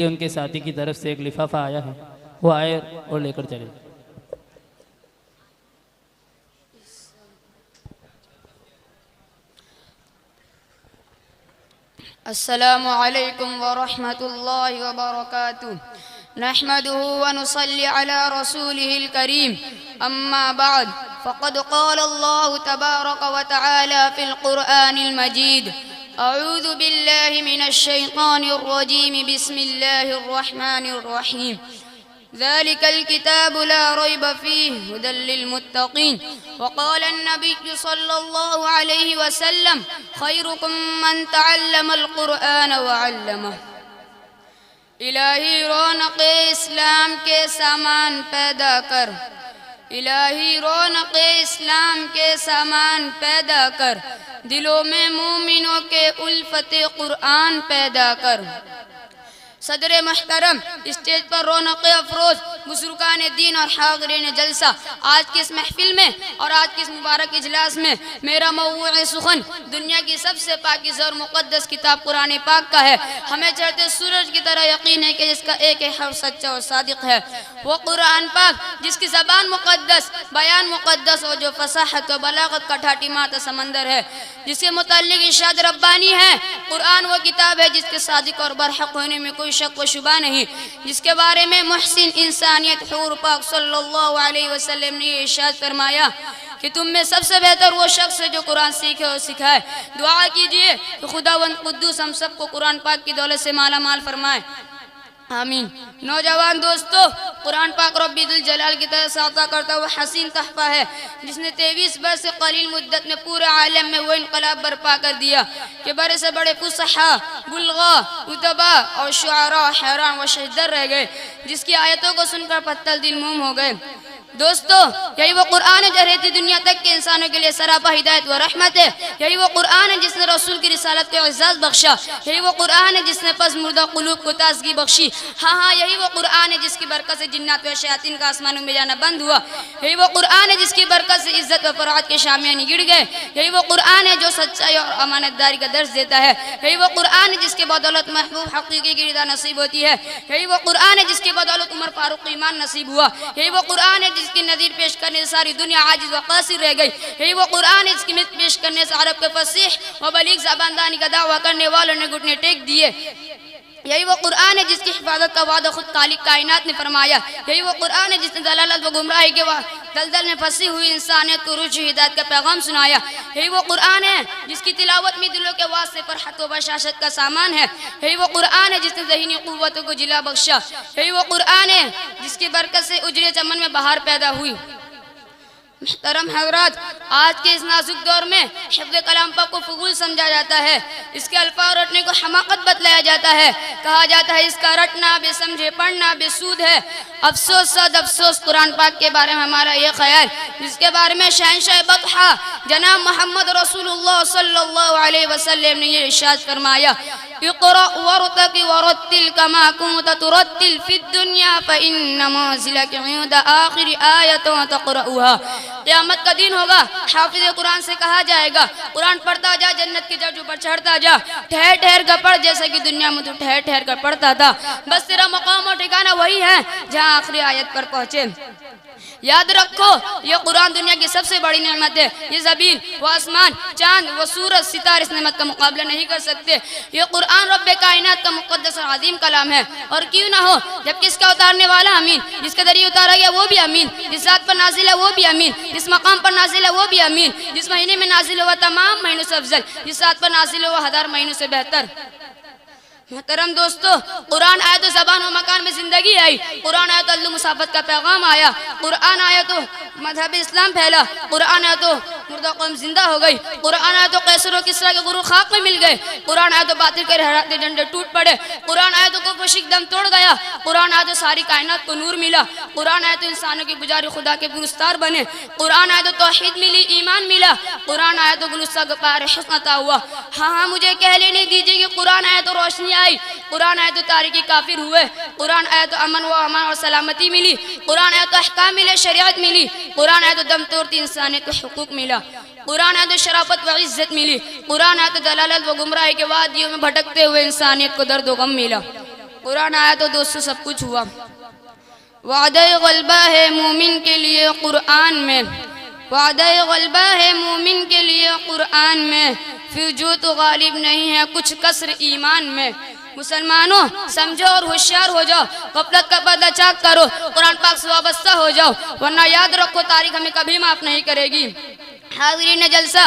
उनके साथी की तरफ से एक लिफाफा आया है, वो आए और लेकर चले। अस्सलामु अलैकुम व रहमतुल्लाहि व बरकातुहू। नहमदुहु व नुसल्ली अला रसूलिहिल करीम। अम्मा बाद फ़क़द क़ाल अल्लाहु तबारक व तआला फ़िल क़ुरआनिल मजीद। अऊज़ु बिल्लाहि मिनश शैतानिर रजीम। बिस्मिल्लाहिर रहमानिर रहीम। ज़ालिकल किताबु ला रैब फ़ीहि हुदल लिल मुत्तक़ीन। वक़ाल अन्नबिय्यु सल्लल्लाहु अलैहि वसल्लम खैरुकुम मन तअल्लमल क़ुरआन व अल्लमह। इलाही रौनक़ इस्लाम के सामान पैदा कर, इलाही रौनक़ इस्लाम के सामान पैदा कर, दिलों में मोमिनों के उल्फत क़ुरआन पैदा कर। सदर महतरम, स्टेज पर रौनक़ अफरोज़ बुज़ुर्गान दीन और हाज़िरीन जलसा, आज की इस महफिल में और आज की इस मुबारक इजलास में मेरा मौज़ू सुख़न दुनिया की सबसे पाकीज़ा और मुक़द्दस किताब कुरान पाक का है। हमें चढ़ते सूरज की तरह यकीन है कि जिसका एक हर्फ सच्चा और सादिक़ है, वो कुरान पाक जिसकी ज़बान मुक़द्दस, बयान मुक़द्दस और जो फसाहत और बलागत का ठाटी माता समंदर है, जिसके मुताल्लिक़ इरशाद रब्बानी है। कुरान वो किताब है जिसके सादिक़ और बरहक़ होने में कोई शक व शुबा नहीं, जिसके बारे में मुहसिन इंसानियत हूर पाक सल्लल्लाहु अलैहि वसल्लम ने इरशाद फरमाया कि तुम में सबसे बेहतर वो शख्स है जो कुरान सीखे और सिखाए। दुआ कीजिए कि खुदावंद कुद्दूस हम सबको कुरान पाक की दौलत से माला माल फरमाए, आमीन। नौजवान दोस्तों, कुरान पाक रब्बुल जलाल की तरफ से अता करता हुआ हसीन तहफ़ा है, जिसने 23 बरस से कलील मुद्दत में पूरे आलम में वो इनकलाब बर्पा कर दिया कि बड़े से बड़े फुसहा, बुलगा, उतबा और शुआरा हैरान व शहदर रह गए, जिसकी आयतों को सुनकर पत्तल दिल मूम हो गए। दोस्तों, यही वो कुरान है जो रहती दुनिया तक के इंसानों के लिए सरापा हिदायत व रहमत है। यही वो कुरान है जिसने रसूल की रिसालत को एज़ाज़ बख्शा। यही वो कुरान है जिसने पस मुर्दा कुलूब को ताज़गी बख्शी। हाँ, यही वो कुरान है जिसकी बरकत से जिन्नात व शयातीन का आसमानों में जाना बंद हुआ। यही वो कुरान है जिसकी बरकत से इज़्ज़त व फ़राअत के शामियाने गिर गए। यही वो कुरान है जो सच्चाई और अमानतदारी का दर्ज देता है। यही वो कुरान है जिसके बदौलत महबूब हक़ीक़ी की रिदा नसीब होती है। यही वो कुरान है जिसकी बदौलत उमर फारूक को ईमान नसीब हुआ। यही वो कुरान है जिसकी नज़ीर पेश करने से सारी दुनिया आजिज़ व क़ासिर रह गई। यही वो कुरान है जिसकी मिथ पेश करने से अरब के फसीह व बलीग ज़बानदानी का दावा करने वालों ने घुटने टेक दिए। यही वो कुरान है जिसकी हिफाजत का वादा खुद खालिक कायनात ने फरमाया। यही वो कुरान है जिसने दलालत व गुमराही के दलदल में फंसी हुई इंसानियत को रुजू हिदायत का पैगाम सुनाया। यही वो कुरान है जिसकी तिलावत में दिलों के वास्ते पर हत व बशाशत का सामान है। यही वो कुरान है जिसने ज़हीनी क़ुव्वतों को जिला बख्शा। यही वो कुरान है जिसकी बरकत से उजरे चमन में बहार पैदा हुई। मुहतरम हज़रात, आज के इस नाजुक दौर में हिफ्ज़ कलाम पाक को फजूल समझा जाता है, इसके अल्फाज रटने को हमाकत बतलाया जाता है। कहा जाता है इसका रटना बेसमझे पढ़ना बेसूद है। अफसोस सद अफसोस कुरान पाक के बारे में हमारा ये ख्याल, जिसके बारे में शहंशाह बतहा जनाब मोहम्मद रसूलुल्लाह सल्लल्लाहु अलैहि वसल्लम ने ये इरशाद फरमाया, इक़रा वरतक़ि वरत्तिल कमा कुंत तुरत्तिल फिद दुनिया फ़इन्न मंज़िलक इंद आखिर आयतन तक़रऊहा। क़यामत का दिन होगा, हाफिज़ कुरान से कहा जाएगा, कुरान पढ़ता जा, जन्नत की जड़ पर चढ़ता जा, ठहर ठहर कर पढ़, जैसे कि दुनिया में तू ठहर ठहर कर पढ़ता था। बस तेरा मकाम और ठिकाना वही है जहाँ आखिरी आयत पर पहुँचे। याद रखो, ये कुरान दुनिया की सबसे बड़ी नेमत है। ये ज़मीन व आसमान, चांद व सूरज, सितारे इस नेमत का मुकाबला नहीं कर सकते। ये कुरान रब्बे कायनात का मुक़द्दस और अज़ीम कलाम है, और क्यों ना हो, जबकि इसका उतारने वाला अमीन, जिसके जरिए उतारा गया वो भी अमीन, जिस रात पर नाजिल है वो भी अमीन, जिस मकाम पर नाजिल है वो भी अमीन, जिस महीने में नाजिल हुआ तमाम महीनों से अफजल, जिस रात पर नाजिल हुआ 1000 महीनों से बेहतर। मोहतरम दोस्तों, कुरान आया तो ज़बान व मकान में ज़िंदगी आई, कुरान आया तो अदल मुसाफ़त का पैगाम आया, कुरान आया तो मजहब इस्लाम फैला, कुरान आया तो मुर्दा कौम जिंदा हो गई, कुरान आया तो कैसर व किसरा के गुरु खाक में मिल गए, कुरान आया तो बातिल के लहराते डंडे टूट पड़े, कुरान आया तो कुफ्र शिर्क दम तोड़ गया, कुरान आया तो सारी कायनात को नूर मिला, कुरान आया तो इंसानों की गुजारी खुदा के पुरस्कार बने, कुरान आया तो तौहीद मिली, ईमान मिला, कुरान आया तो गुलस्ता गफ़ार हुस्न अता हुआ। हाँ, मुझे कह लेने दीजिए कि कुरान आया तो रोशनी आई, कुरान आया तो तारीकी काफिर हुए, कुरान आया तो अमन व अमान और सलामती मिली, कुरान आया तो अहकाम मिले, शरीयत मिली, कुरान आया तो दम तोड़ती इंसानियत को हुकूक मिला, कुरान आया तो शराफत व इज्जत मिली, कुरान आया तो दलालत व गुमराही के वादियों में भटकते हुए इंसानियत को दर्द व गम मिला। कुरान आया तो दोस्तों सब कुछ हुआ। वादा गलबा है मोमिन के लिए कुरान में, वादा गलबा है मोमिन के लिए कुरान में, फिर जो तो गालिब नहीं है कुछ कसर ईमान में। मुसलमानों समझो और होशियार हो जाओ, गफलत का पर्दा चाक करो, कुरान पाक से वाबस्ता हो जाओ, वरना याद रखो तारीख हमें कभी माफ नहीं करेगी। हाज़रीन जलसा,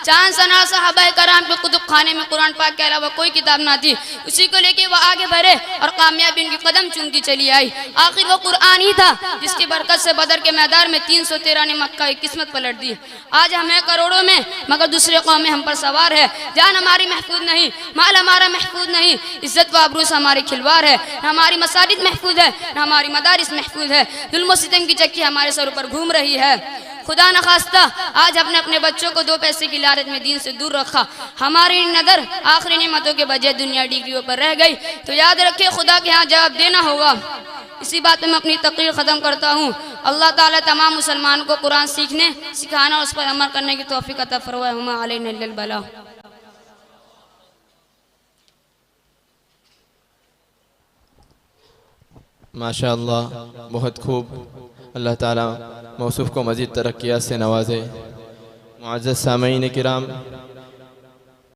चांद सना सहाबा कराम के कुतुब खाने में कुरान पाक के अलावा कोई किताब ना थी, उसी को लेके वह आगे बढ़े और कामयाबी उनकी कदम चूमती चली आई। आखिर वो कुरान ही था जिसकी बरकत से बदर के मैदान में 313 ने मक्का की किस्मत पलट दी। आज हमें करोड़ों में मगर दूसरे कौमें हम पर सवार है। जान हमारी महफूज नहीं, माल हमारा महफूज नहीं, इज्जत व आबरूज हमारी खिलवार है। न हमारी मसाजिद महफूज है, न हमारी मदारिस महफूज है। जुल्म सितम की चक्की हमारे सर पर घूम रही है। खुदा न खास्ता आज अपने अपने बच्चों को 2 पैसे की लालच में दीन से दूर रखा, हमारी नज़र आखिरी नेमतों के बजाय दुनिया डिग्रियों पर रह गई, तो याद रखिए खुदा के यहाँ जवाब देना होगा। इसी बात में अपनी तकरीर ख़त्म करता हूँ। अल्लाह ताला तमाम मुसलमान को कुरान सीखने, सिखाना और उस पर अमल करने की तौफीक अता फरमाए। हुमा अलैना इल्लल बला। माशाअल्लाह, बहुत खूब। अल्लाह ताला मौसूफ़ को मज़ीद तरक्कियात से नवाजे। मुअज़्ज़ज़ सामईन किराम,